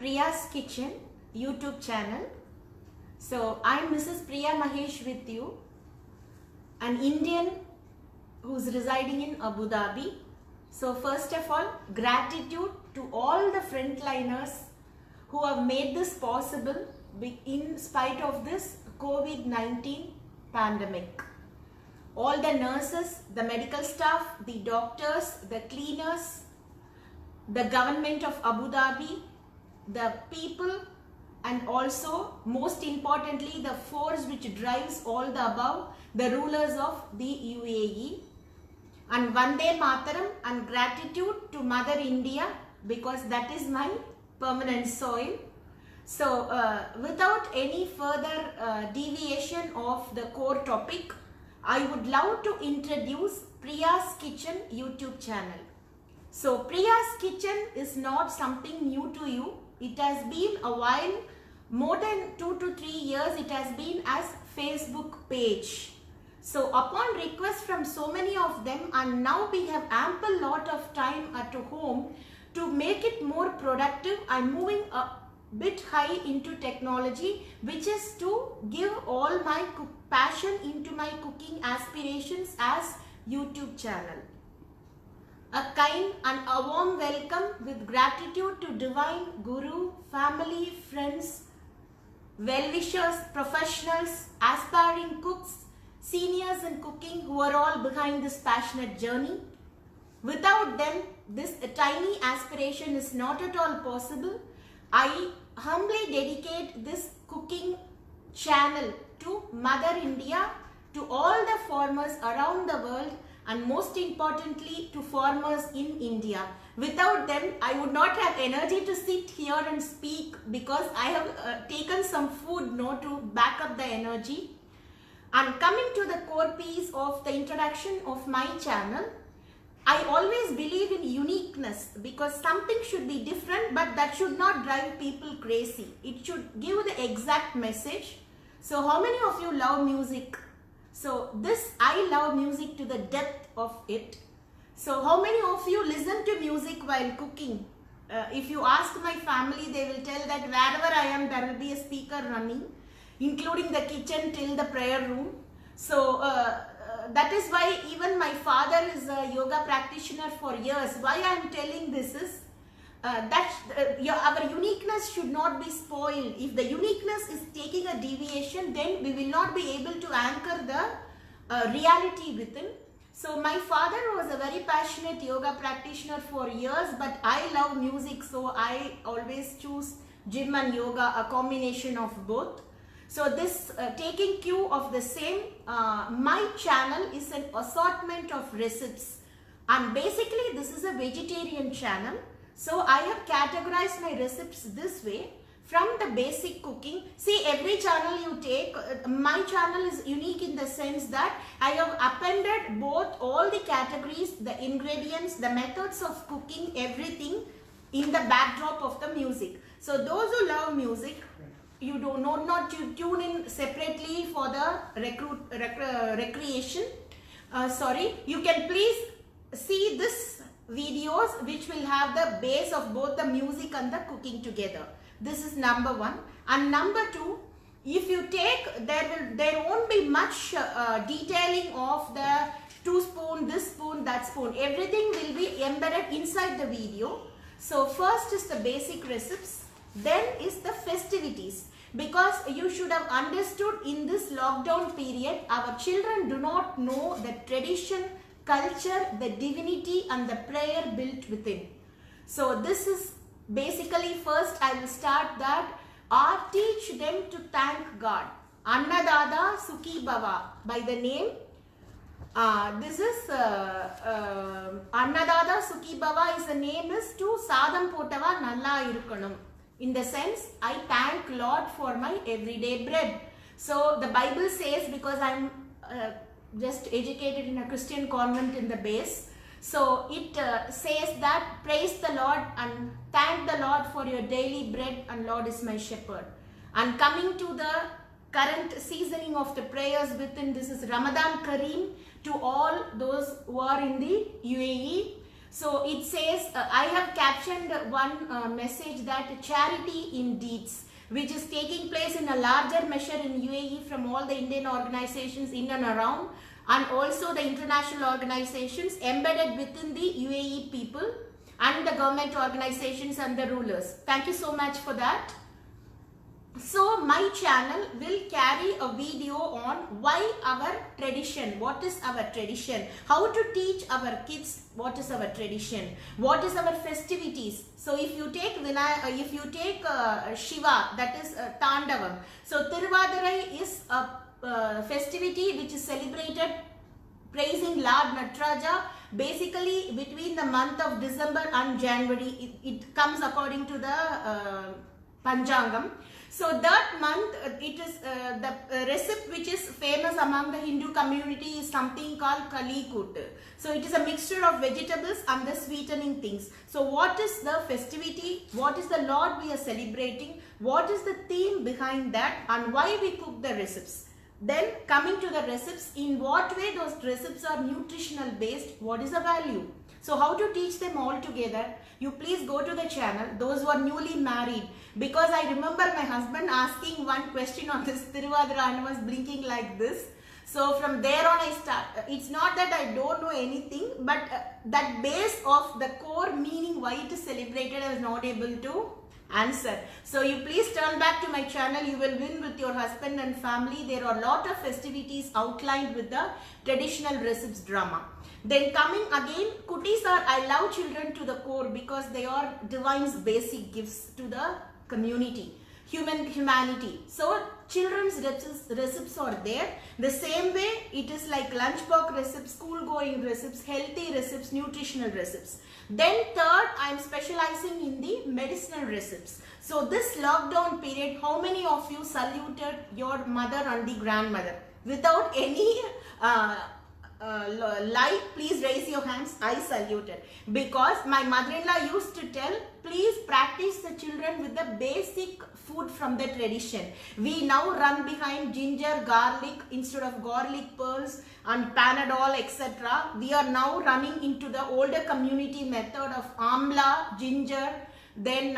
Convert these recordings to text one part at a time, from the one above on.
Priya's Kitchen YouTube channel. So I'm Mrs. Priya Mahesh with you, an Indian who's residing in Abu Dhabi. So first of all, gratitude to all the frontliners who have made this possible in spite of this COVID-19 pandemic. All the nurses, the medical staff, the doctors, the cleaners, the government of Abu Dhabi, the people, and also most importantly the force which drives all the above, the rulers of the UAE. And Vande Mataram, and gratitude to Mother India, because that is my permanent soil. So without any further deviation of the core topic, I would love to introduce Priya's Kitchen YouTube channel. So Priya's Kitchen is not something new to you. It has been a while, more than 2 to 3 years it has been as Facebook page. So upon request from so many of them, and now we have ample lot of time at home to make it more productive, I'm moving a bit high into technology, which is to give all my passion into my cooking aspirations as YouTube channel. A kind and a warm welcome with gratitude to divine guru, family, friends, well-wishers, professionals, aspiring cooks, seniors in cooking who are all behind this passionate journey. Without them, this tiny aspiration is not at all possible. I humbly dedicate this cooking channel to Mother India, to all the farmers around the world, and most importantly to farmers in India. Without them, I would not have energy to sit here and speak, because I have taken some food to back up the energy. And coming to the core piece of the introduction of my channel, I always believe in uniqueness, because something should be different, but that should not drive people crazy. It should give the exact message. So how many of you love music? So I love music to the depth of it. So how many of you listen to music while cooking? If you ask my family, they will tell that wherever I am, there will be a speaker running, including the kitchen till the prayer room. So that is why even my father is a yoga practitioner for years. Why I am telling this is our uniqueness should not be spoiled. If the uniqueness is taking a deviation, then we will not be able to anchor the reality within. So my father was a very passionate yoga practitioner for years, but I love music, so I always choose gym and yoga, a combination of both. So this taking cue of the same, my channel is an assortment of recipes, and basically this is a vegetarian channel. So I have categorized my recipes this way, from the basic cooking. See, every channel you take, my channel is unique in the sense that I have appended both all the categories, the ingredients, the methods of cooking, everything in the backdrop of the music. So those who love music, you do not to tune in separately for the recreation. You can please see this videos which will have the base of both the music and the cooking together. This is number one. And number two, if you take, there won't be much detailing of the 2 spoon, this spoon, that spoon. Everything will be embedded inside the video. So first is the basic recipes, then is the festivities. Because you should have understood, in this lockdown period, our children do not know the tradition, culture, the divinity and the prayer built within. So this is basically, first I will start that, or teach them to thank God. Annadada Sukhi Bhava, by the name. This is Annadada Sukhi Bhava is the name is to Sadam Potava Nalla Irukanum. In the sense, I thank Lord for my everyday bread. So the Bible says, because I'm just educated in a Christian convent in the base, so it says that praise the Lord and thank the Lord for your daily bread, and Lord is my shepherd. And coming to the current seasoning of the prayers within, this is Ramadan Kareem to all those who are in the UAE. So it says, I have captioned one message that charity in deeds, which is taking place in a larger measure in UAE from all the Indian organizations in and around, and also the international organizations embedded within the UAE people and the government organizations and the rulers. Thank you so much for that. So my channel will carry a video on why our tradition, what is our tradition, how to teach our kids what is our tradition, what is our festivities. So if you take Shiva, that is Tandavam. So Tiruvadirai is a festivity which is celebrated praising Lord Nataraja. Basically between the month of December and January, it comes according to the Panchangam. So that month, it is the recipe which is famous among the Hindu community is something called Kalikut. So it is a mixture of vegetables and the sweetening things. So what is the festivity? What is the Lord we are celebrating? What is the theme behind that, and why we cook the recipes? Then coming to the recipes, in what way those recipes are nutritional based, what is the value? So how to teach them all together? You please go to the channel, those who are newly married, because I remember my husband asking one question on this Tiruvadira and was blinking like this. So from there on I start. It's not that I don't know anything, but that base of the core meaning why it is celebrated I was not able to answer. So you please turn back to my channel. You will win with your husband and family. There are a lot of festivities outlined with the traditional recipes drama. Then coming again, Kutis are, I love children to the core because they are divine's basic gifts to the community, humanity. So children's recipes are there. The same way it is like lunchbox recipes, school going recipes, healthy recipes, nutritional recipes. Then third, I am specializing in the medicinal recipes. So this lockdown period, how many of you saluted your mother and the grandmother? Without any lie, please raise your hands. I saluted, because my mother-in-law used to tell, please practice the children with the basic food from the tradition. We now run behind ginger, garlic instead of garlic pearls and Panadol, etc. We are now running into the older community method of amla, ginger, then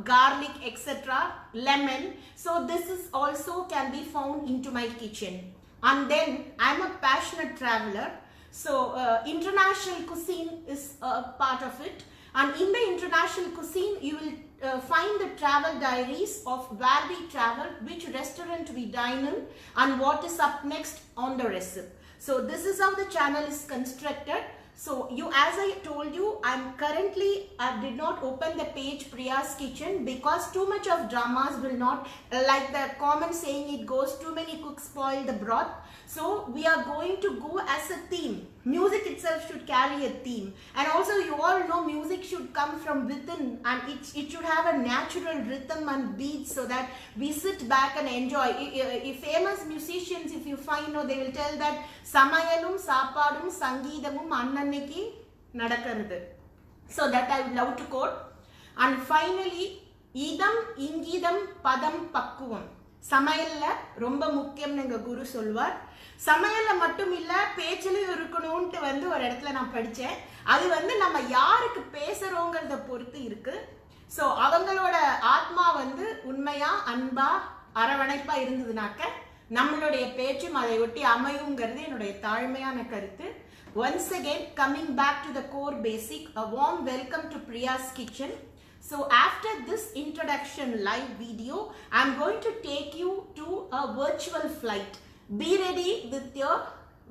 garlic, etc., lemon. So this is also can be found into my kitchen. And then I am a passionate traveler. So international cuisine is a part of it. And in the international cuisine, you will find the travel diaries of where we travel, which restaurant we dine in, and what is up next on the recipe. So this is how the channel is constructed. So you, as I told you, I did not open the page Priya's Kitchen because too much of dramas will not, like the common saying, it goes too many cooks spoil the broth. So we are going to go as a theme. Music itself should carry a theme, and also you all know music should come from within, and it should have a natural rhythm and beat so that we sit back and enjoy. If famous musicians, if you find, they will tell that Samayalum, Sapadum, Sangeethamum Annanniki Nadakarudhu. So that I would love to quote. And finally, Idam, Ingidam, Padam, Pakkuvam. சமையல்ல ரொம்ப முக்கியம்னு எங்க குரு சொல்வார். சமையல்ல மட்டும் இல்ல, பேச்சிலையும் இருக்கணும்னு ஒரு இடத்துல நான் படிச்சேன். அது நம்ம யாருக்கு பேசுறோங்கிறத பொறுத்து இருக்கு. சோ அவங்களோட ஆத்மா உண்மையா, அன்பா, அரவணைப்பா இருந்ததுனாக்க நம்மளுடைய பேச்சும் அதை ஒட்டி அமையுங்கிறது என்னுடைய தாழ்மையான கருத்து. Once again, coming back to the core basic, a warm welcome to Priya's Kitchen. So after this introduction live video, I am going to take you to a virtual flight. Be ready with your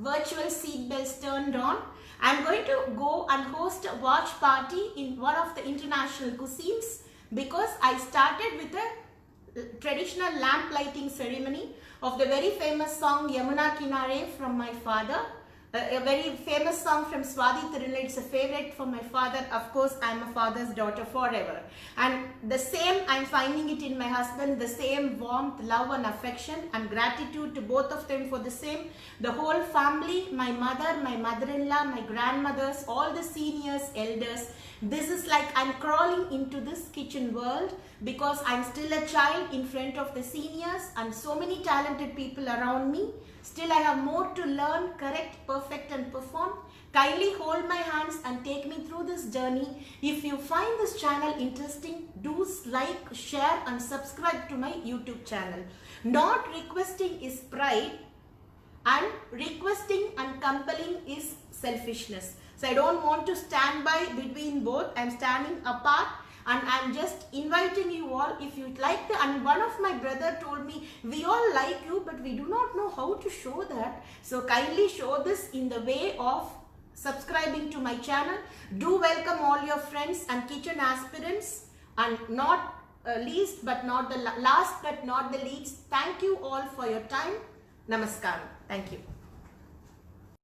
virtual seat belts turned on. I am going to go and host a watch party in one of the international cuisines because I started with a traditional lamp lighting ceremony of the very famous song Yamuna Kinare from my father. A very famous song from Swati Tirunal. It's a favorite for my father. Of course, I'm a father's daughter forever. And the same, I'm finding it in my husband, the same warmth, love and affection and gratitude to both of them for the same. The whole family, my mother, my mother-in-law, my grandmothers, all the seniors, elders. This is like I'm crawling into this kitchen world because I'm still a child in front of the seniors and so many talented people around me. Still, I have more to learn, correct, perfect and perform. Kindly hold my hands and take me through this journey. If you find this channel interesting, do like, share and subscribe to my YouTube channel. Not requesting is pride, and requesting and compelling is selfishness. So I don't want to stand by between both. I'm standing apart and I'm just inviting you all, if you'd like to. And one of my brother told me, we all like you, but we do not know how to show that. So kindly show this in the way of subscribing to my channel. Do welcome all your friends and kitchen aspirants, and not least but not the last but not the least, thank you all for your time. Namaskaram. Thank you.